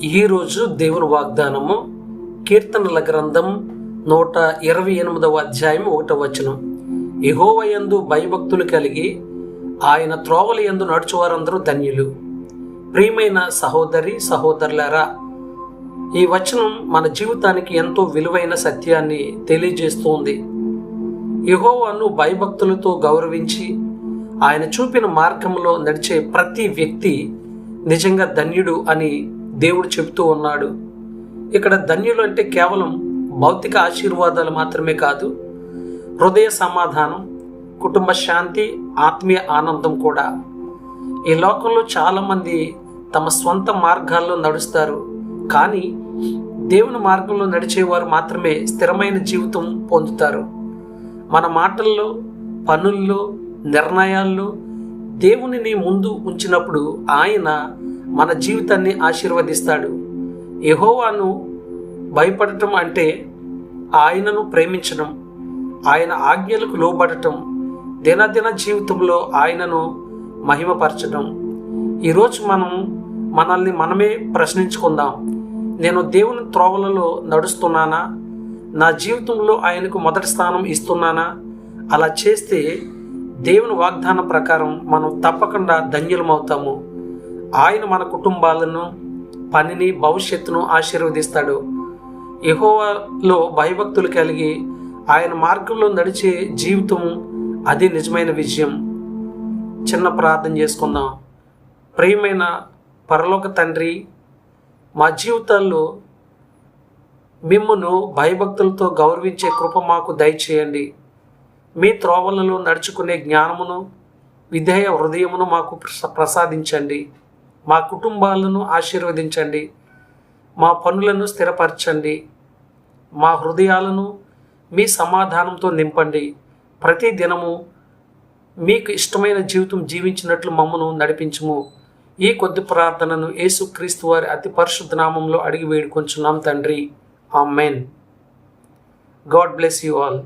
ఈరోజు దేవుని వాగ్దానము కీర్తనల గ్రంథం 128వ అధ్యాయం 1వ వచనం. యెహోవా యందు భయభక్తులు కలిగి ఆయన త్రోవల యందు నడుచువారందరూ ధన్యులు. ప్రియమైన సహోదరి సహోదరులారా, ఈ వచనం మన జీవితానికి ఎంతో విలువైన సత్యాన్ని తెలియజేస్తోంది. యెహోవాను భయభక్తులతో గౌరవించి ఆయన చూపిన మార్గంలో నడిచే ప్రతి వ్యక్తి నిజంగా ధన్యుడు అని దేవుడు చెబుతూ ఉన్నాడు. ఇక్కడ ధన్యులు అంటే కేవలం భౌతిక ఆశీర్వాదాలు మాత్రమే కాదు, హృదయ సమాధానం, కుటుంబ శాంతి, ఆత్మీయ ఆనందం కూడా. ఈ లోకంలో చాలామంది తమ స్వంత మార్గాల్లో నడుస్తారు, కానీ దేవుని మార్గంలో నడిచేవారు మాత్రమే స్థిరమైన జీవితం పొందుతారు. మన మాటల్లో, పనుల్లో, నిర్ణయాల్లో దేవునిని ముందు ఉంచినప్పుడు ఆయన మన జీవితాన్ని ఆశీర్వదిస్తాడు. యెహోవాను భయపడటం అంటే ఆయనను ప్రేమించడం, ఆయన ఆజ్ఞలకు లోబడటం, దినదిన జీవితంలో ఆయనను మహిమపరచడం. ఈరోజు మనల్ని మనమే ప్రశ్నించుకుందాం. నేను దేవుని త్రోవలలో నడుస్తున్నానా? నా జీవితంలో ఆయనకు మొదటి స్థానం ఇస్తున్నానా? అలా చేస్తే దేవుని వాగ్దానం ప్రకారం మనం తప్పకుండా ధన్యులమవుతాము. ఆయన మన కుటుంబాలను, పనిని, భవిష్యత్తును ఆశీర్వదిస్తాడు. యెహోవాలో భయభక్తులు కలిగి ఆయన మార్గంలో నడిచే జీవితం, అది నిజమైన విజయం. చిన్న ప్రార్థన చేసుకుందాం. ప్రియమైన పరలోక తండ్రి, మా జీవితాల్లో మిమ్మును భయభక్తులతో గౌరవించే కృప మాకు దయచేయండి. మీ త్రోవలలో నడుచుకునే జ్ఞానమును, విధేయ హృదయమును మాకు ప్రసాదించండి. మా కుటుంబాలను ఆశీర్వదించండి. మా పనులను స్థిరపరచండి. మా హృదయాలను మీ సమాధానంతో నింపండి. ప్రతి దినము మీకు ఇష్టమైన జీవితం జీవించినట్లు మమ్మను నడిపించుము. ఈ కొద్ది ప్రార్థనను యేసుక్రీస్తు వారి అతి పరిశుద్ధ నామంలో అడిగి వేడుకొంచున్నాం తండ్రి. ఆమేన్. God bless you all.